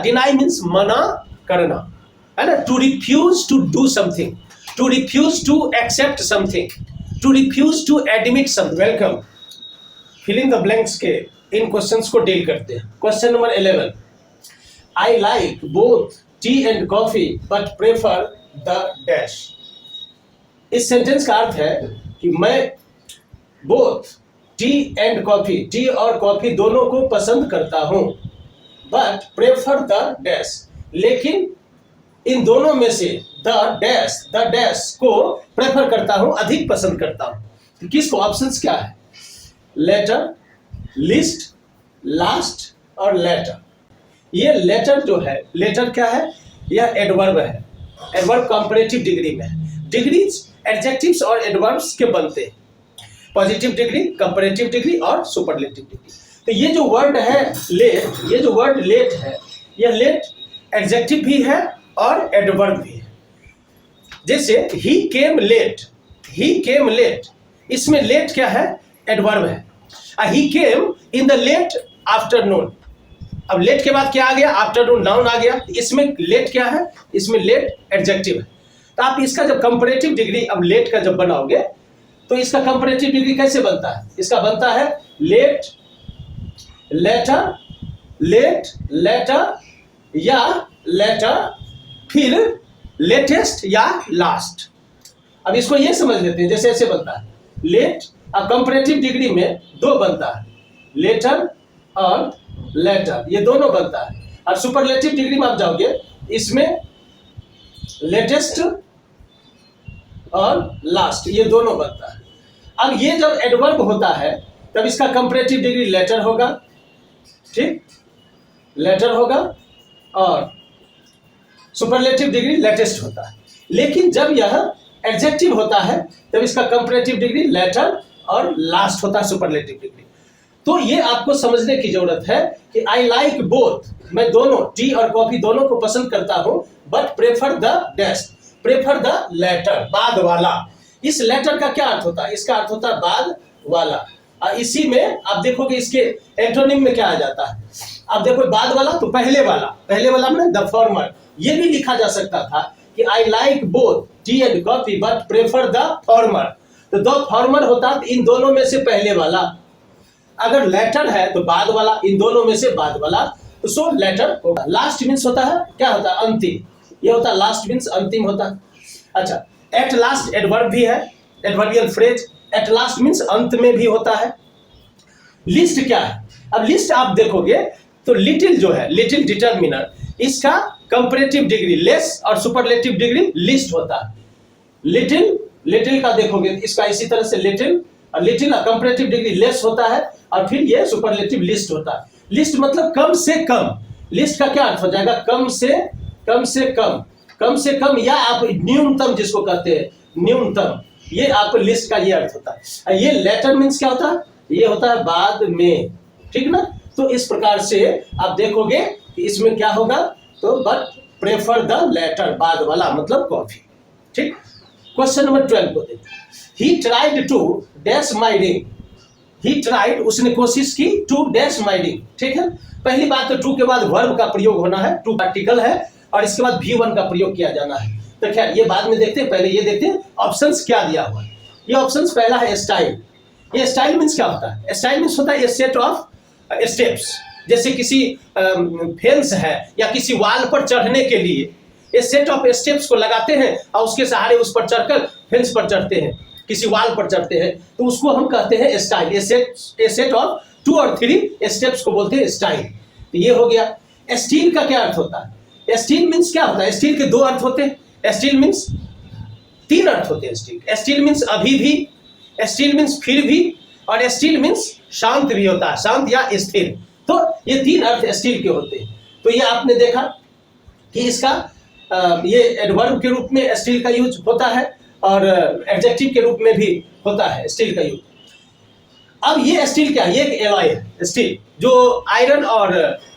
Deny means मना करना, है ना। To refuse to do something, to refuse to accept something, to refuse to admit something. Welcome. Fill in the blanks के इन questions को deal करते हैं। Question number 11, I like both tea and coffee but prefer the dash. इस sentence का अर्थ है कि मैं both tea and coffee, tea और कॉफी दोनों को पसंद करता हूं, बट प्रेफर द डैश, लेकिन इन दोनों में से द डैश को प्रेफर करता हूं, अधिक पसंद करता हूं। तो किसको? ऑप्शंस क्या है? लेटर, लिस्ट, लास्ट और लेटर। ये लेटर जो है, लेटर क्या है? यह एडवर्ब है। एडवर्ब कंपैरेटिव डिग्री में है। डिग्रीज एडजेक्टिव्स और एडवर्ब्स के बनते हैं, पॉजिटिव डिग्री, कंपैरेटिव डिग्री और सुपरलेटिव डिग्री। तो ये जो वर्ड है लेट, ये जो वर्ड लेट है, यह लेट एडजेक्टिव भी है और एडवर्ब भी है। जैसे ही केम लेट, ही केम लेट, इसमें लेट क्या है? एडवर्ब है। ही केम इन द लेट आफ्टरनून, अब लेट के बाद क्या आ गया? आफ्टरनून, नाउन आ गया। इसमें लेट क्या है? इसमें लेट एडजेक्टिव है। तो आप इसका जब कंपैरेटिव डिग्री अब लेट का जब बनाओगे तो इसका कंपैरेटिव डिग्री कैसे बनता है? इसका बनता है लेट, लेटर, लेट, लेटर या लेटर, फिर लेटेस्ट या लास्ट। अब इसको ये समझ लेते हैं, जैसे ऐसे बनता है लेट। अब कंपैरेटिव डिग्री में दो बनता है, लेटर और लेटर, ये दोनों बनता है। और सुपरलेटिव डिग्री में आप जाओगे, इसमें लेटेस्ट और लास्ट, ये दोनों बनता है। अब ये जब एडवर्ब होता है तब इसका कंपैरेटिव डिग्री लेटर होगा, ठीक, लेटर होगा, और सुपरलेटिव डिग्री लेटेस्ट होता है। लेकिन जब यह एडजेक्टिव होता है तब इसका कंपैरेटिव डिग्री लेटर और लास्ट होता है, सुपरलेटिव डिग्री। तो ये आपको समझने की जरूरत है कि आई लाइक बोथ, मैं दोनों टी और कॉफी दोनों को पसंद करता हूं, but prefer the dash, prefer the latter, बाद वाला। इस लेटर का क्या अर्थ होता है? इसका अर्थ होता है बाद वाला। इसी में आप देखोगे इसके एंटोनिम में क्या आ जाता है। आप देखो बाद वाला तो पहले वाला, पहले वाला में द फॉर्मर। ये भी लिखा जा सकता था कि आई like both tea and coffee but prefer the former. तो द फॉर्मर होता है इन दोनों में से पहले वाला। अगर लेटर है तो बाद वाला, इन दोनों में से बाद वाला, तो सो लेटर होगा। लास्ट मीन्स होता है क्या? होता है अंतिम। ये होता है लास्ट मीन्स अंतिम होता है। अच्छा, एट लास्ट एडवर्ब भी है, adverbial phrase. At last means अंत में भी होता है। लिस्ट क्या है? अब लिस्ट आप देखोगे तो लिटिल जो है, लिटिल डिटरमिनर, इसका कंपैरेटिव डिग्री लेस और सुपरलेटिव डिग्री लिस्ट होता है। लिटिल, लिटिल का देखोगे इसका इसी तरह से लिटिल, और लिटिल का कंपैरेटिव डिग्री लेस होता है, और फिर ये सुपरलेटिव लिस्ट होता है। लिस्ट मतलब कम से कम। लिस्ट का क्या अर्थ हो जाएगा? कम से कम, कम से कम, या आप न्यूनतम जिसको कहते हैं, न्यूनतम, ये आप लिस्ट का ये अर्थ होता है। ये लेटर मीन्स क्या होता है? ये होता है बाद में, ठीक ना। तो इस प्रकार से आप देखोगे कि इसमें क्या होगा, तो बट प्रेफर द लेटर, बाद वाला मतलब कॉफी, ठीक। क्वेश्चन नंबर 12 को देखते हैं। He tried to dash my ring, he tried, उसने कोशिश की, टू डैश माई रिंग, ठीक है। पहली बात तो टू के बाद वर्ब का प्रयोग होना है, टू आर्टिकल है, और इसके बाद V1 का प्रयोग किया जाना है। तो खैर ये बाद में देखते हैं, पहले ये देखते हैं ऑप्शंस क्या दिया हुआ है। ये ऑप्शंस, पहला है स्टाइल। ये स्टाइल मीन्स क्या होता है? स्टाइल मीन्स होता है सेट ऑफ स्टेप्स। जैसे किसी फेंस है या किसी वाल पर चढ़ने के लिए ये सेट ऑफ स्टेप्स को लगाते हैं और उसके सहारे उस पर चढ़कर फेंस पर चढ़ते हैं, किसी वाल पर चढ़ते हैं, तो उसको हम कहते हैं स्टाइल। ये सेट ऑफ 2 और 3 स्टेप्स को बोलते हैं स्टाइल। तो ये हो गया। स्टील का क्या अर्थ होता है? स्टील मीन्स क्या होता है? स्टील के 2 अर्थ होते हैं। स्टील मीन्स 3 अर्थ होते हैं। स्टील मीन्स अभी भी, स्टील मीन्स फिर भी, और स्टील मीन्स शांत भी होता है, शांत या स्थिर। तो ये 3 अर्थ स्टील के होते हैं। तो ये आपने देखा कि इसका ये एडवर्ब के रूप में स्टील का यूज होता है और एडजेक्टिव के रूप में भी होता है स्टील का यूज। अब ये स्टील क्या है? ये एक एलॉय है स्टील, जो आयरन और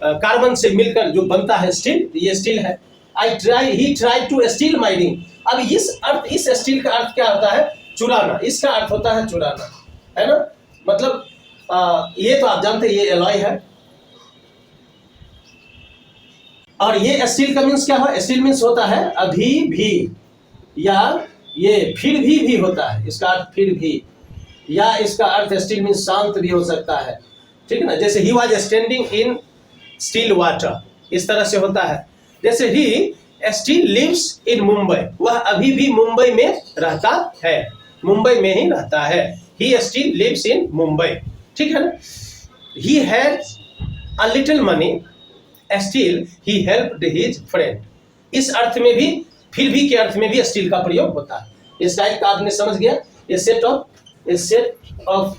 कार्बन से मिलकर जो बनता है स्टील, ये स्टील है। He tried to steal my ring. अब इस स्टील का अर्थ क्या होता है? चुराना। इसका अर्थ होता है चुराना, है ना। मतलब ये तो आप जानते हैं ये एलॉय है, और ये स्टील का मीन्स क्या है? स्टील मीन्स होता है अभी भी, या ये फिर भी होता है, इसका अर्थ फिर भी, या इसका अर्थ स्टील मीन्स शांत भी हो सकता है, ठीक है ना। जैसे he was standing in still water, इस तरह से होता है। जैसे he still lives in Mumbai, वह अभी भी मुंबई में रहता है, मुंबई में ही रहता है। He still lives in Mumbai, ठीक है ना। He has a little money, still he helped his friend, इस अर्थ में भी, फिर भी के अर्थ में भी स्टिल का प्रयोग होता है। इस टाइप का आपने समझ गया। ये सेट ऑफ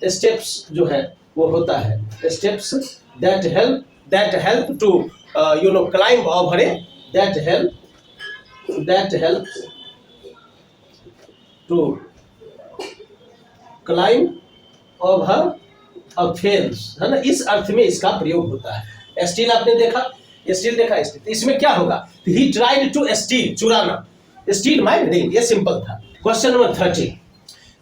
स्टेप्स जो है वो होता है steps that help to climb over a, that help to climb over a fence, है ना। इस अर्थ में इसका प्रयोग होता है। स्टील आपने देखा, स्टील देखा, स्टील, इसमें क्या होगा? ही ट्राइड टू स्टील, चुराना, स्टील माय रिंग, ये सिंपल था। Question number 30,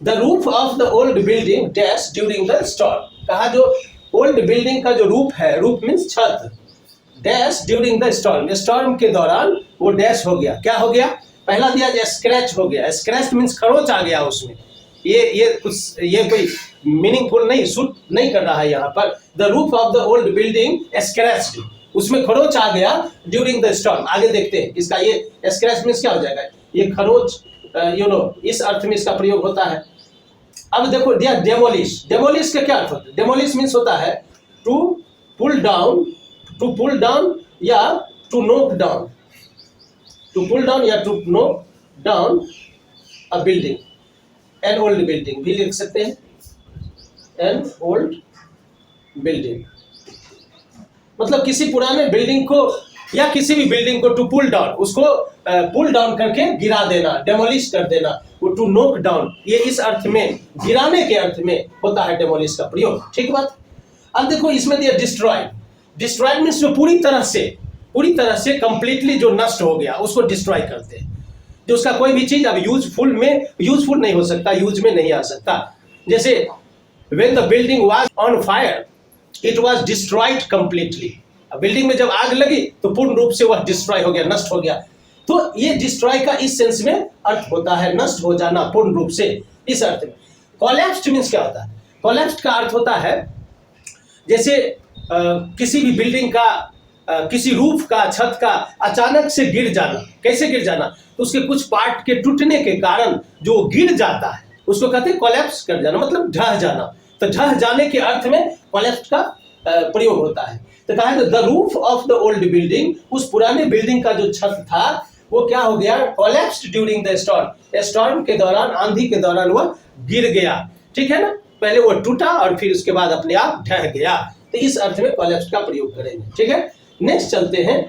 the roof of the old building dash during the storm, कहा जो ओल्ड बिल्डिंग का जो रूफ है, रूफ मीन्स छत, dash during the storm, storm के दौरान वो डैश हो गया, क्या हो गया? पहला दिया स्क्रैच हो गया, स्क्रैच मीन्स खरोच आ गया उसमें, ये कोई मीनिंगफुल नहीं, सूट नहीं कर रहा है यहाँ पर। The roof of the old building scratched, उसमें खरोच आ गया ड्यूरिंग द स्टॉर्म। आगे देखते हैं इसका, ये स्क्रैच मीन्स क्या हो जाएगा? ये खरोच, इस अर्थ में इसका प्रयोग होता है। अब देखो दिया डेमोलिश, डेमोलिश का क्या अर्थ होता है? डेमोलिश मीन्स होता है टू पुल डाउन या टू नोक डाउन, टू पुल डाउन या टू नोक down a building, an old building भी लिख सकते हैं, एन ओल्ड बिल्डिंग, मतलब किसी पुराने बिल्डिंग को या किसी भी बिल्डिंग को टू पुल डाउन, उसको पुल डाउन करके गिरा देना, डेमोलिश कर देना, वो टू नोक डाउन, ये इस अर्थ में, गिराने के अर्थ में होता है डेमोलिश का प्रयोग, ठीक बात। अब देखो इसमें दिया डिस्ट्रॉयड, डिस्ट्रॉयड मीन्स जो पूरी तरह से कंप्लीटली जो नष्ट हो गया उसको डिस्ट्रॉय करते हैं, जो उसका कोई भी चीज अब यूजफुल नहीं हो सकता, यूज में नहीं आ सकता। जैसे when the building was on fire it was destroyed completely, building में जब आग लगी तो पूर्ण रूप से वह डिस्ट्रॉय हो गया, नष्ट हो गया। तो ये डिस्ट्रॉय का इस सेंस में अर्थ होता है नष्ट हो जाना पूर्ण रूप से, इस अर्थ में। कोलैप्स्ड मींस क्या होता है? कोलैप्स्ड का अर्थ होता है जैसे किसी भी बिल्डिंग का, किसी रूफ का, छत का अचानक से गिर जाना। कैसे गिर जाना? तो उसके कुछ पार्ट के टूटने के कारण जो गिर जाता है उसको कहते हैं कोलैप्स कर जाना, मतलब ढह जाना। तो ढह जाने के अर्थ में कोलैप्स का प्रयोग होता है। तो कहा है the roof of the old building, उस पुराने बिल्डिंग का जो छत था वो क्या हो गया? Collapsed during the storm, storm के दौरान, आंधी के दौरान वह गिर गया, ठीक है ना। पहले वो टूटा और फिर उसके बाद अपने आप ढह गया। तो इस अर्थ में कोलैप्स का प्रयोग करेंगे, ठीक है। नेक्स्ट चलते हैं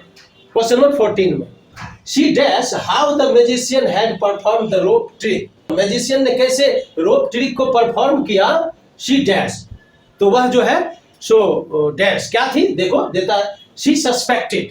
क्वेश्चन नंबर 14 में। She dash how the magician had perform the rope trick, magician ने कैसे रोप ट्रिक को परफॉर्म किया? शी डैश, तो वह जो है सो डैश क्या थी? देखो देता है शी सस्पेक्टेड,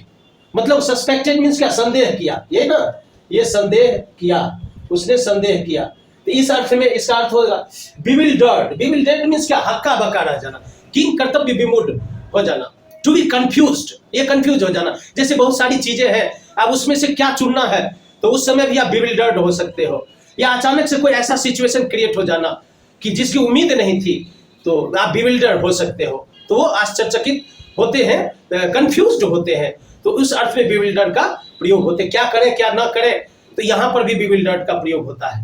मतलब सस्पेक्टेड मींस क्या? संदेह किया, ये ना, ये संदेह किया, उसने संदेह किया। तो इस अर्थ में इसका अर्थ होगा बिविल्डर्ड, बिविल्डर्ड मींस क्या? हक्का बक्का रह जाना, किंग कर्तव्य विमूढ़ हो जाना, टू बी कंफ्यूज्ड, ये कंफ्यूज हो जाना। जैसे बहुत सारी चीजें हैं, अब उसमें से क्या चुनना है, तो उस समय भी आप बिविल्डर्ड हो सकते हो। या अचानक से कोई ऐसा सिचुएशन क्रिएट हो जाना कि जिसकी उम्मीद नहीं थी, तो आप बिविल्डर्ड हो सकते हो। तो वो आश्चर्यचकित होते हैं, कंफ्यूज्ड होते हैं। तो उस अर्थ में बिविल्डर्ड का प्रयोग होते हैं, क्या करें क्या ना करें, तो यहाँ पर भी बिविल्डर्ड का प्रयोग होता है।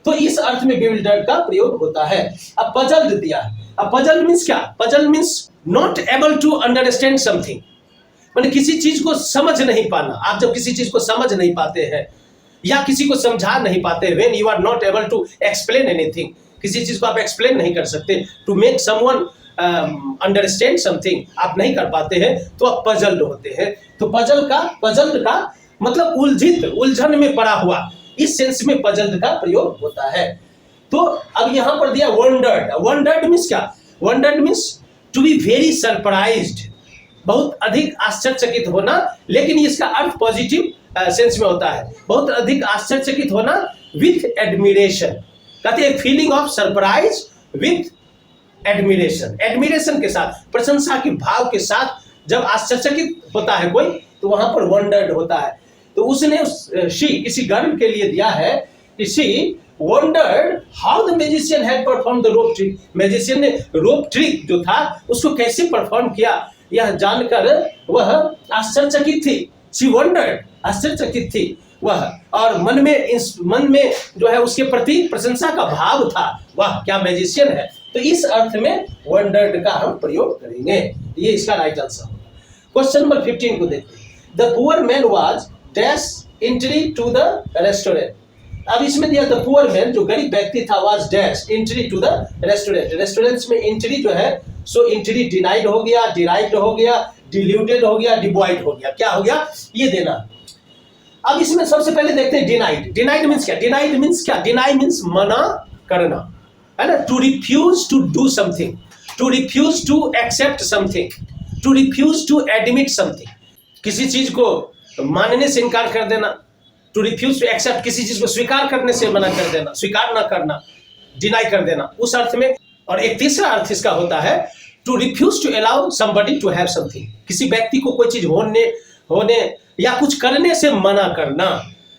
तो इस अर्थ में बिविल्डर्ड का प्रयोग होता है। अब पजल्ड दिया, अब पजल मीन्स क्या? Puzzle means not able to understand something, मतलब किसी चीज को समझ नहीं पाना। आप जब किसी चीज को समझ नहीं पाते हैं या किसी को समझा नहीं पाते, when you are not able to explain anything, किसी चीज को आप एक्सप्लेन नहीं कर सकते, to make someone understand something आप नहीं कर पाते हैं, तो आप पजल्ड होते हैं। तो पजल्ड का मतलब उलझित, उलझन में पड़ा हुआ, इस सेंस में पजल्ड का प्रयोग होता है। तो अब यहां पर दिया वंडर्ड, वंडर्ड मीन्स क्या? Wondered means to be very surprised, बहुत अधिक आश्चर्यचकित होना, लेकिन इसका अर्थ पॉजिटिव सेंस में होता है, बहुत अधिक आश्चर्यचकित होना विथ एडमिरेशन, कहते हैं feeling of surprise with admiration, admiration के साथ, प्रशंसा के भाव के साथ जब आश्चर्यचकित होता है कोई, तो वहां पर वंडर्ड होता है। तो उसने शी किसी गर्ल के लिए दिया है कि she wondered how the magician had perform the rope trick. Magician ने रोप ट्रिक जो था उसको कैसे परफॉर्म किया, यह जानकर वह आश्चर्यचकित थी। शी वंडर्ड, आश्चर्यचकित थी वह, और मन में जो है उसके प्रति प्रशंसा का भाव था, वह क्या मैजिशियन है। तो इस अर्थ में वंडर्ड का हम प्रयोग करेंगे, ये इसका राइट आंसर होगा। क्वेश्चन नंबर 15 को देखते हैं। The poor man was dash entry to the restaurant. अब इसमें दिया द पुअर मैन, जो गरीब व्यक्ति था, was dash entry to the restaurant. Restaurants में एंट्री जो है सो एंट्री डिनाइड हो गया, डिराइव्ड हो गया, डिल्यूटेड हो गया, डिवॉइड हो गया, क्या हो गया ये देना। अब इसमें सबसे पहले देखते हैं डिनाइड। डिनाइड मींस क्या? डिनाइड मींस क्या? डिनाई मींस मना करना, है ना। To refuse to do something, to refuse to accept something, to refuse to admit something, किसी चीज को मानने से इनकार कर देना। टू रिफ्यूज टू एक्सेप्ट, किसी चीज को स्वीकार करने से मना कर देना, स्वीकार ना करना, डिनाई कर देना, उस अर्थ में। और एक तीसरा अर्थ इसका होता है to refuse to allow somebody to have something, किसी व्यक्ति को कोई चीज होने या कुछ करने से मना करना,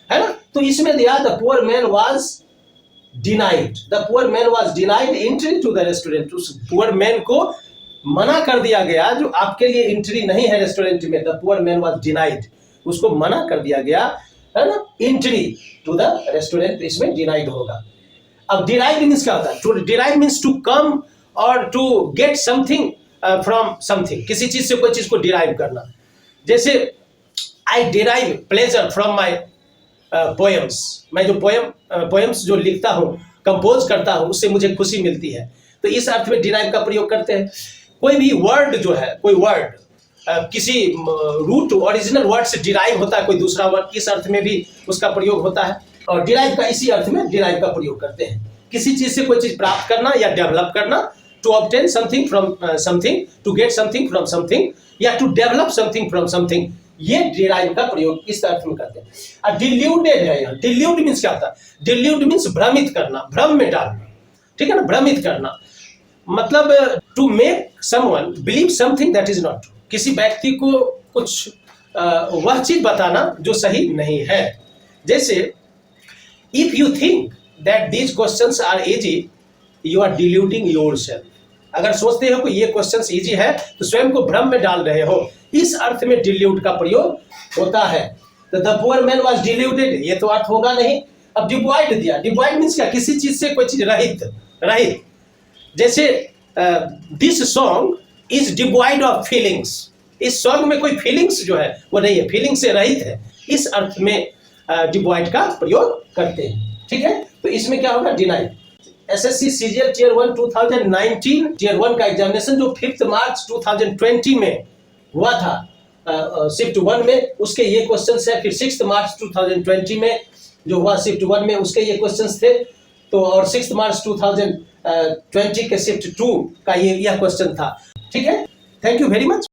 है ना। तो इसमें दिया the poor man was denied, the poor man was denied entry to the restaurant. उस पुअर मैन को मना कर दिया गया, जो आपके लिए एंट्री नहीं है रेस्टोरेंट में। The poor man was denied, उसको मना कर दिया गया, है ना, एंट्री टू द रेस्टोरेंट, इसमें डिनाइड होगा। अब डिराइव मींस क्या होता है? To derive means to come और to get something from something, किसी चीज से कोई चीज को डिराइव करना। जैसे I derive pleasure from my poems, मैं जो पोएम्स जो लिखता हूँ, कंपोज करता हूँ, उससे मुझे खुशी मिलती है। तो इस अर्थ में डिराइव का प्रयोग करते हैं। कोई भी वर्ड जो है, कोई वर्ड किसी रूट ओरिजिनल वर्ड से डिराइव होता है, कोई दूसरा वर्ड, इस अर्थ में भी उसका प्रयोग होता है। और डिराइव का इसी अर्थ में डिराइव का प्रयोग करते हैं, किसी चीज से कोई चीज प्राप्त करना या डेवलप करना। To obtain something from something, to get something from something, या to develop something from something, ये डिराइव का प्रयोग इस अर्थ में करते हैं। और डिल्यूटेड है यहाँ। डिल्यूट मींस क्या होता है? डिल्यूट मींस भ्रमित करना, भ्रम में डालना, ठीक है ना, भ्रमित करना। मतलब to make someone believe something that is not true, किसी व्यक्ति को कुछ वह चीज बताना जो सही नहीं है। जैसे if you think that these questions are easy, you are diluting yourself. अगर सोचते हो कि ये क्वेश्चंस इजी है तो स्वयं को भ्रम में डाल रहे हो, इस अर्थ में डिल्यूट का प्रयोग होता है। तो the poor man was diluted, ये तो अर्थ होगा नहीं। अब डिवॉइड दिया, डिवॉइड मींस क्या? किसी चीज से कोई चीज रहित। जैसे this song is devoid of feelings, इस सॉन्ग में कोई फीलिंग्स जो है वो नहीं है, फीलिंग से रहित है, इस अर्थ में डिवॉइड का प्रयोग करते हैं, ठीक है। तो इसमें क्या होगा? Denied. SSC CGL tier 1 2019 tier 1 का एग्जामिनेशन जो 5 मार्च 2020 में हुआ था शिफ्ट 1 में, उसके ये क्वेश्चंस है। फिर 6 मार्च 2020 में जो हुआ शिफ्ट 1 में, उसके ये क्वेश्चंस थे। तो और 6 मार्च 2020 के शिफ्ट 2 का यह क्वेश्चन था, ठीक है। Thank you very much.